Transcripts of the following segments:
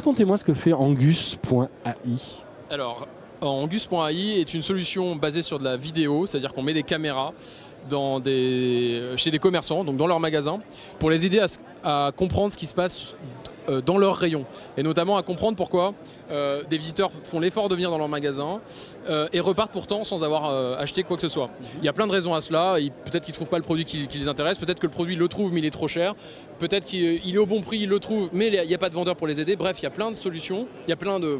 racontez-moi ce que fait Angus.ai. Alors, Angus.ai est une solution basée sur de la vidéo, c'est-à-dire qu'on met des caméras chez des commerçants, donc dans leurs magasins, pour les aider à comprendre ce qui se passe dans leur rayon, et notamment à comprendre pourquoi des visiteurs font l'effort de venir dans leur magasin et repartent pourtant sans avoir acheté quoi que ce soit. Il y a plein de raisons à cela. Peut-être qu'ils ne trouvent pas le produit qui les intéresse, peut-être que le produit le trouve mais il est trop cher, peut-être qu'il est au bon prix, il le trouve mais il n'y a pas de vendeur pour les aider. Bref, il y a plein de solutions, il y a plein de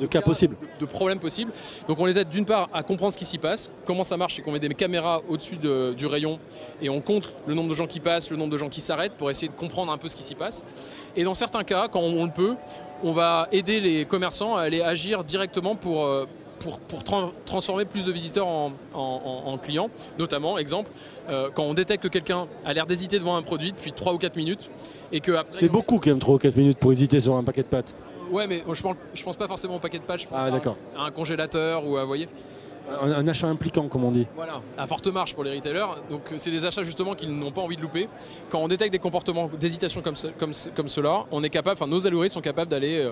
cas possibles, de problèmes possibles. Donc on les aide d'une part à comprendre ce qui s'y passe. Comment ça marche, c'est qu'on met des caméras au-dessus du rayon et on compte le nombre de gens qui passent, le nombre de gens qui s'arrêtent pour essayer de comprendre un peu ce qui s'y passe. Et dans certains cas, quand on le peut, on va aider les commerçants à aller agir directement pour transformer plus de visiteurs en clients. Notamment, exemple, quand on détecte que quelqu'un a l'air d'hésiter devant un produit depuis 3 ou 4 minutes. C'est beaucoup quand même 3 ou 4 minutes pour hésiter sur un paquet de pâtes. Ouais, mais je pense pas forcément au paquet de pâtes, je pense à un congélateur ou à, vous voyez. Un achat impliquant, comme on dit. Voilà, à forte marge pour les retailers. Donc c'est des achats justement qu'ils n'ont pas envie de louper. Quand on détecte des comportements d'hésitation comme cela, on est capable, nos algorithmes sont capables d'aller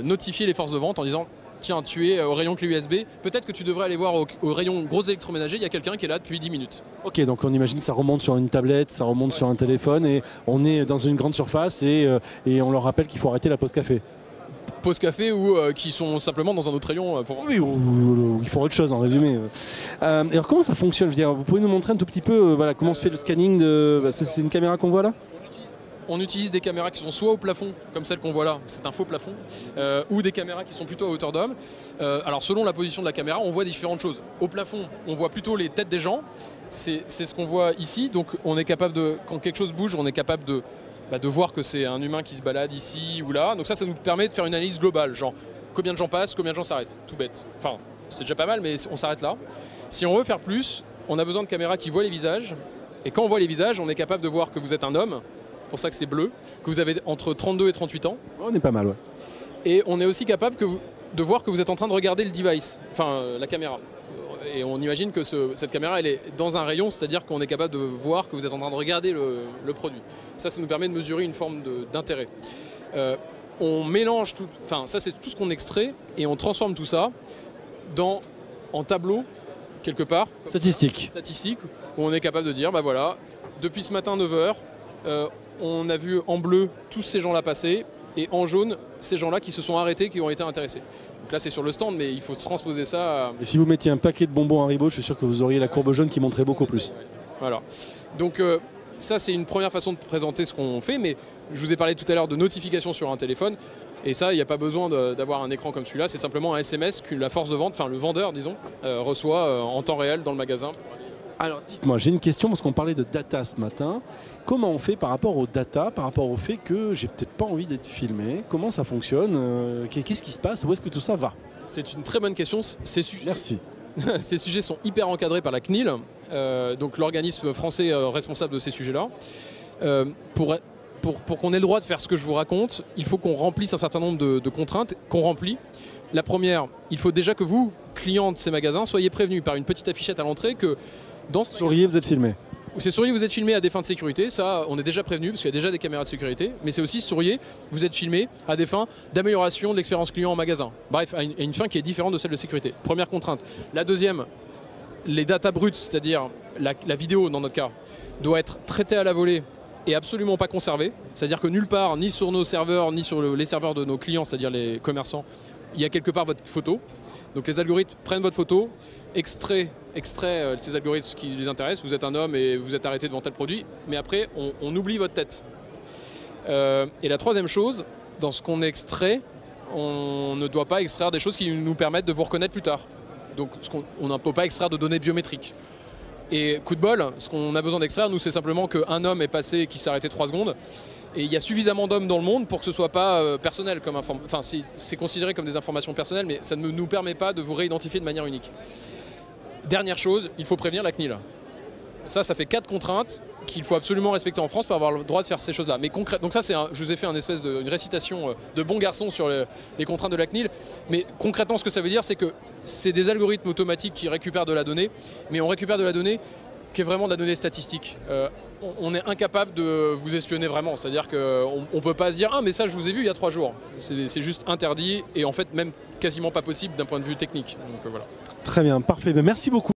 notifier les forces de vente en disant tiens, tu es au rayon clé USB, peut-être que tu devrais aller voir au rayon gros électroménager, il y a quelqu'un qui est là depuis 10 minutes. Ok, donc on imagine que ça remonte sur une tablette, ça remonte sur un téléphone et on est dans une grande surface et on leur rappelle qu'il faut arrêter la pause café. Pause café ou qui sont simplement dans un autre rayon. Oui, ou ils font autre chose en résumé. Alors comment ça fonctionne? Je veux dire, vous pouvez nous montrer un tout petit peu comment se fait le scanning c'est une caméra qu'on voit là? On utilise des caméras qui sont soit au plafond, comme celle qu'on voit là, c'est un faux plafond, ou des caméras qui sont plutôt à hauteur d'homme. Alors selon la position de la caméra, on voit différentes choses. Au plafond, on voit plutôt les têtes des gens, c'est ce qu'on voit ici, donc on est capable quand quelque chose bouge, on est capable de voir que c'est un humain qui se balade ici ou là. Donc ça nous permet de faire une analyse globale, genre combien de gens passent, combien de gens s'arrêtent, tout bête. Enfin, c'est déjà pas mal, mais on s'arrête là. Si on veut faire plus, on a besoin de caméras qui voient les visages, et quand on voit les visages, on est capable de voir que vous êtes un homme, c'est pour ça que c'est bleu, que vous avez entre 32 et 38 ans. On est pas mal, ouais. Et on est aussi capable de voir que vous êtes en train de regarder le device, la caméra. Et on imagine que cette caméra elle est dans un rayon, c'est-à-dire qu'on est capable de voir que vous êtes en train de regarder le produit. Ça nous permet de mesurer une forme d'intérêt. On mélange tout, ça c'est tout ce qu'on extrait et on transforme tout ça en tableau quelque part. Statistique, où on est capable de dire, voilà, depuis ce matin 9h, on a vu en bleu tous ces gens-là passer et en jaune ces gens-là qui se sont arrêtés, qui ont été intéressés. Donc là c'est sur le stand mais il faut transposer ça. Et si vous mettiez un paquet de bonbons Haribo, je suis sûr que vous auriez la courbe jaune qui montrait beaucoup plus. Voilà. Donc ça c'est une première façon de présenter ce qu'on fait, mais je vous ai parlé tout à l'heure de notification sur un téléphone. Et ça, il n'y a pas besoin d'avoir un écran comme celui-là, c'est simplement un SMS que la force de vente, le vendeur disons, reçoit en temps réel dans le magasin. Alors dites-moi, j'ai une question parce qu'on parlait de data ce matin. Comment on fait par rapport aux data, par rapport au fait que j'ai peut-être pas envie d'être filmé? Comment ça fonctionne? Qu'est-ce qui se passe? Où est-ce que tout ça va? C'est une très bonne question. Merci. Ces sujets sont hyper encadrés par la CNIL, donc l'organisme français responsable de ces sujets-là. Pour qu'on ait le droit de faire ce que je vous raconte, il faut qu'on remplisse un certain nombre de contraintes qu'on remplit. La première, il faut déjà que vous, clients de ces magasins, soyez prévenus par une petite affichette à l'entrée que dans ce souriez, vous êtes filmé. C'est souriez, vous êtes filmé à des fins de sécurité, ça on est déjà prévenu parce qu'il y a déjà des caméras de sécurité, mais c'est aussi souriez, vous êtes filmé à des fins d'amélioration de l'expérience client en magasin. Bref, à une fin qui est différente de celle de sécurité. Première contrainte. La deuxième, les datas brutes, c'est-à-dire la vidéo dans notre cas, doit être traitée à la volée et absolument pas conservée. C'est-à-dire que nulle part, ni sur nos serveurs, ni sur les serveurs de nos clients, c'est-à-dire les commerçants, il y a quelque part votre photo. Donc les algorithmes prennent votre photo, extrait ces algorithmes ce qui les intéresse, vous êtes un homme et vous êtes arrêté devant tel produit, mais après on oublie votre tête. Et la troisième chose, dans ce qu'on extrait, on ne doit pas extraire des choses qui nous permettent de vous reconnaître plus tard. Donc on ne peut pas extraire de données biométriques. Et coup de bol, ce qu'on a besoin d'extraire, nous c'est simplement qu'un homme est passé et qui s'est arrêté 3 secondes. Et il y a suffisamment d'hommes dans le monde pour que ce ne soit pas personnel comme information. C'est considéré comme des informations personnelles, mais ça ne nous permet pas de vous réidentifier de manière unique. Dernière chose, il faut prévenir la CNIL. Ça fait 4 contraintes qu'il faut absolument respecter en France pour avoir le droit de faire ces choses-là. Mais donc ça, je vous ai fait une récitation de bon garçon sur les contraintes de la CNIL. Mais concrètement, ce que ça veut dire, c'est que c'est des algorithmes automatiques qui récupèrent de la donnée, mais on récupère de la donnée qui est vraiment de la donnée statistique. On est incapable de vous espionner vraiment, c'est-à-dire qu'on ne peut pas se dire « Ah mais ça je vous ai vu il y a 3 jours ». C'est juste interdit et en fait même quasiment pas possible d'un point de vue technique. Donc, voilà. Très bien, parfait. Merci beaucoup.